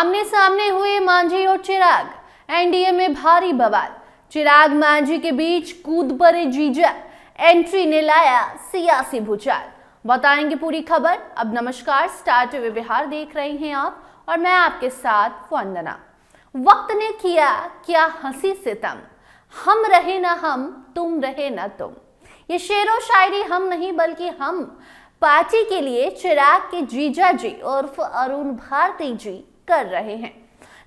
आमने सामने हुए मांझी और चिराग, एनडीए में भारी बवाल। चिराग मांझी के बीच कूद पड़े जीजा, एंट्री ने लाया सियासी भूचाल। बताएंगे पूरी खबर। अब नमस्कार, स्टार टीवी बिहार देख रहे हैं आप और मैं आपके साथ वंदना। वक्त ने किया क्या हंसी सितम, हम रहे ना हम, तुम रहे ना तुम। ये शेरो शायरी हम नहीं बल्कि हम पार्टी के लिए चिराग के जीजा जी उर्फ अरुण भारती जी कर रहे हैं।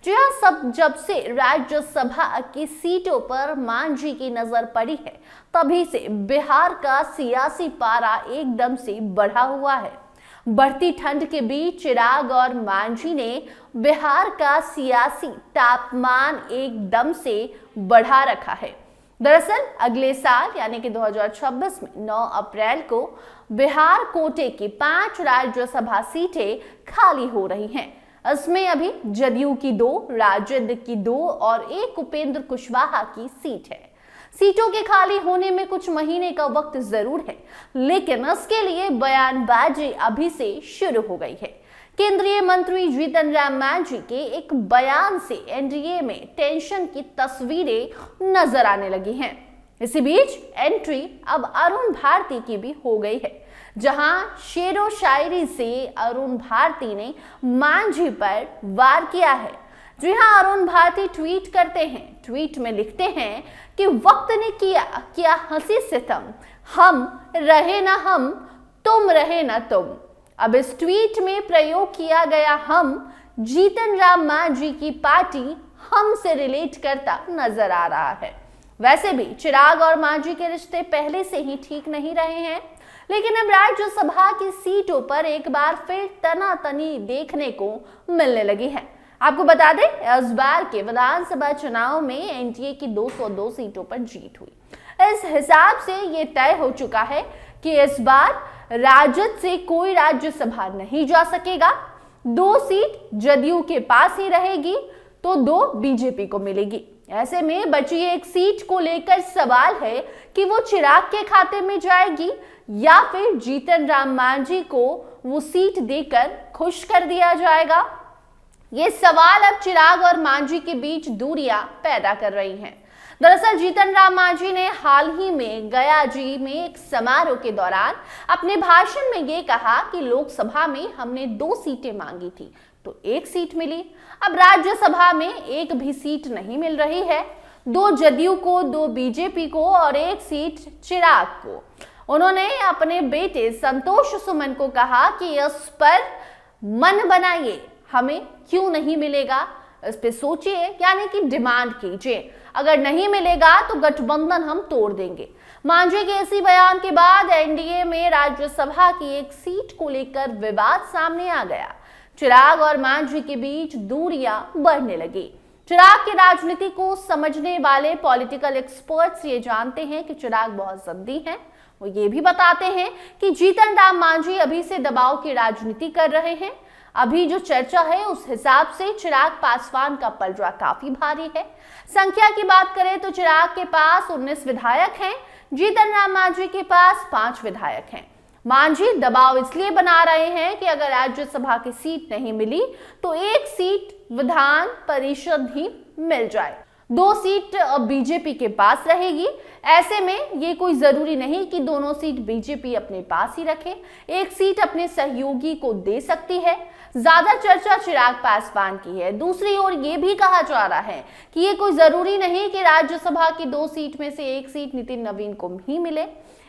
जी हाँ, सब जब से राज्यसभा की सीटों पर मांझी की नजर पड़ी है तभी से बिहार का सियासी पारा एकदम से बढ़ा हुआ है। बढ़ती ठंड के बीच चिराग और मांझी ने बिहार का सियासी तापमान एकदम से बढ़ा रखा है। दरअसल अगले साल यानी कि 2026 में 9 अप्रैल को बिहार कोटे की 5 राज्यसभा सीटें खाली हो रही हैं। इसमें अभी जदयू की 2, राजद की 2 और एक उपेंद्र कुशवाहा की सीट है। सीटों के खाली होने में कुछ महीने का वक्त जरूर है, लेकिन इसके लिए बयानबाजी अभी से शुरू हो गई है। केंद्रीय मंत्री जीतन राम मांझी के एक बयान से एनडीए में टेंशन की तस्वीरें नजर आने लगी हैं। इसी बीच एंट्री अब अरुण भारती की भी हो गई है, जहां शेरो शायरी से अरुण भारती ने मांझी पर वार किया है। जी हां, अरुण भारती ट्वीट करते हैं। ट्वीट में लिखते हैं कि वक्त ने किया क्या हंसी सितम, हम रहे ना हम, तुम रहे ना तुम। अब इस ट्वीट में प्रयोग किया गया हम जीतन राम मांझी की पार्टी हम से रिलेट करता नजर आ रहा है। वैसे भी चिराग और मांझी के रिश्ते पहले से ही ठीक नहीं रहे हैं, लेकिन अब राज्यसभा की सीटों पर एक बार फिर तनातनी देखने को मिलने लगी है। आपको बता दें, इस बार के विधानसभा चुनाव में एनडीए की 202 सीटों पर जीत हुई। इस हिसाब से ये तय हो चुका है कि इस बार राजद से कोई राज्यसभा नहीं जा सकेगा। 2 सीट जदयू के पास ही रहेगी तो 2 बीजेपी को मिलेगी। ऐसे में बची एक सीट को लेकर सवाल है कि वो चिराग के खाते में जाएगी या फिर जीतन राम मांझी को वो सीट देकर खुश कर दिया जाएगा। ये सवाल अब चिराग और मांझी के बीच दूरियां पैदा कर रही हैं। दरअसल जीतन राम मांझी ने हाल ही में गया जी में एक समारोह के दौरान अपने भाषण में ये कहा कि लोकसभा में हमने 2 सीटें मांगी थी तो 1 सीट मिली। अब राज्यसभा में एक भी सीट नहीं मिल रही है। 2 जदयू को, 2 बीजेपी को और 1 सीट चिराग को। उन्होंने अपने बेटे संतोष सुमन को कहा कि इस पर मन बनाइए, हमें क्यों नहीं मिलेगा इस पे सोचिए, यानी कि डिमांड कीजिए। अगर नहीं मिलेगा तो गठबंधन हम तोड़ देंगे। मांझी के इसी बयान के बाद एनडीए में राज्यसभा की एक सीट को लेकर विवाद सामने आ गया। चिराग और मांझी के बीच दूरियां बढ़ने लगी। चिराग की राजनीति को समझने वाले पॉलिटिकल एक्सपर्ट्स ये जानते हैं कि चिराग बहुत जिद्दी हैं। वो ये भी बताते हैं कि जीतन राम मांझी अभी से दबाव की राजनीति कर रहे हैं। अभी जो चर्चा है उस हिसाब से चिराग पासवान का पलड़ा काफी भारी है। संख्या की बात करें तो चिराग के पास 19 विधायक हैं, जीतन राम मांझी के पास 5 विधायक हैं। मांझी दबाव इसलिए बना रहे हैं कि अगर राज्यसभा की सीट नहीं मिली तो 1 सीट विधान परिषद ही मिल जाए। 2 सीट बीजेपी के पास रहेगी। ऐसे में ये कोई जरूरी नहीं कि दोनों सीट बीजेपी अपने पास ही रखे, 1 सीट अपने सहयोगी को दे सकती है। ज्यादा चर्चा चिराग पासवान की है। दूसरी ओर ये भी कहा जा रहा है कि ये कोई जरूरी नहीं कि राज्यसभा की 2 सीट में से 1 सीट नितिन नवीन को ही मिले।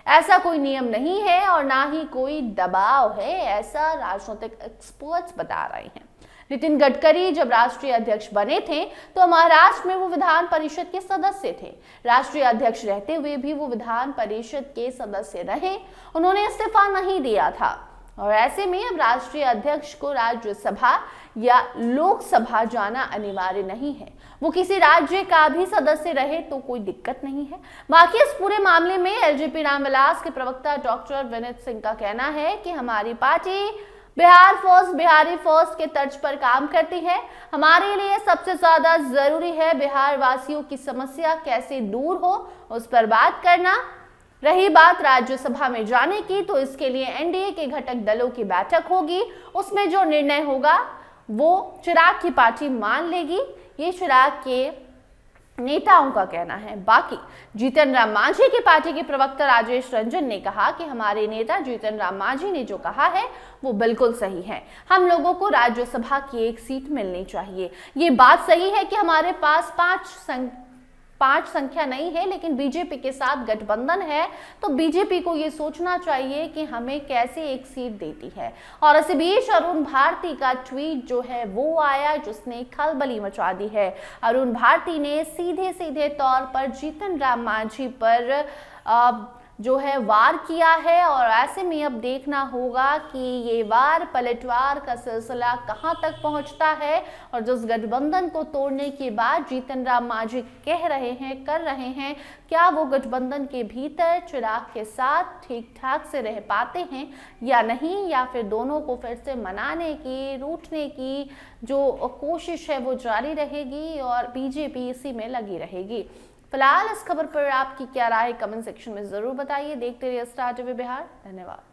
ऐसा कोई नियम नहीं है और ना ही कोई दबाव है, ऐसा राजनीतिक एक्सपर्ट्स बता रहे हैं। नितिन गडकरी जब राष्ट्रीय अध्यक्ष बने थे तो महाराष्ट्र में वो विधान परिषद के सदस्य थे। राष्ट्रीय अध्यक्ष रहते हुए भी वो विधान परिषद के सदस्य रहे, उन्होंने इस्तीफा नहीं दिया था। और ऐसे में अब राष्ट्रीय अध्यक्ष को राज्यसभा या लोकसभा जाना अनिवार्य नहीं है। वो किसी राज्य का भी सदस्य रहे तो कोई दिक्कत नहीं है। बाकी इस पूरे मामले में एलजेपी रामविलास के प्रवक्ता डॉक्टर विनीत सिंह का कहना है कि हमारी party Bihar first, Bihari first के तर्ज पर काम करती है। हमारे लिए सबसे ज्यादा जरूरी है बिहार वासियों की समस्या कैसे दूर हो उस पर बात करना। रही बात राज्यसभा में जाने की, तो इसके लिए एनडीए के घटक दलों की बैठक होगी। उसमें जो निर्णय होगा वो चिराग की पार्टी मान लेगी, ये चिराग के नेताओं का कहना है। बाकी जीतन राम मांझी की पार्टी के प्रवक्ता राजेश रंजन ने कहा कि हमारे नेता जीतन राम मांझी ने जो कहा है वो बिल्कुल सही है। हम लोगों को राज्यसभा की एक सीट मिलनी चाहिए। ये बात सही है कि हमारे पास पांच संख्या नहीं है, लेकिन बीजेपी के साथ गठबंधन है, तो बीजेपी को ये सोचना चाहिए कि हमें कैसे एक सीट देती है। और इसी बीच अरुण भारती का ट्वीट जो है वो आया जिसने खलबली मचा दी है। अरुण भारती ने सीधे सीधे तौर पर जीतन राम मांझी पर जो है वार किया है, और ऐसे में अब देखना होगा कि ये वार पलटवार का सिलसिला कहां तक पहुंचता है। और जिस गठबंधन को तोड़ने के बाद जीतन राम मांझी कह रहे हैं, कर रहे हैं, क्या वो गठबंधन के भीतर चिराग के साथ ठीक ठाक से रह पाते हैं या नहीं, या फिर दोनों को फिर से मनाने की, रूठने की जो कोशिश है वो जारी रहेगी और बीजेपी इसी में लगी रहेगी। फिलहाल इस खबर पर आपकी क्या राय है, कमेंट सेक्शन में जरूर बताइए। देखते रहिए स्टार टीवी बिहार। धन्यवाद।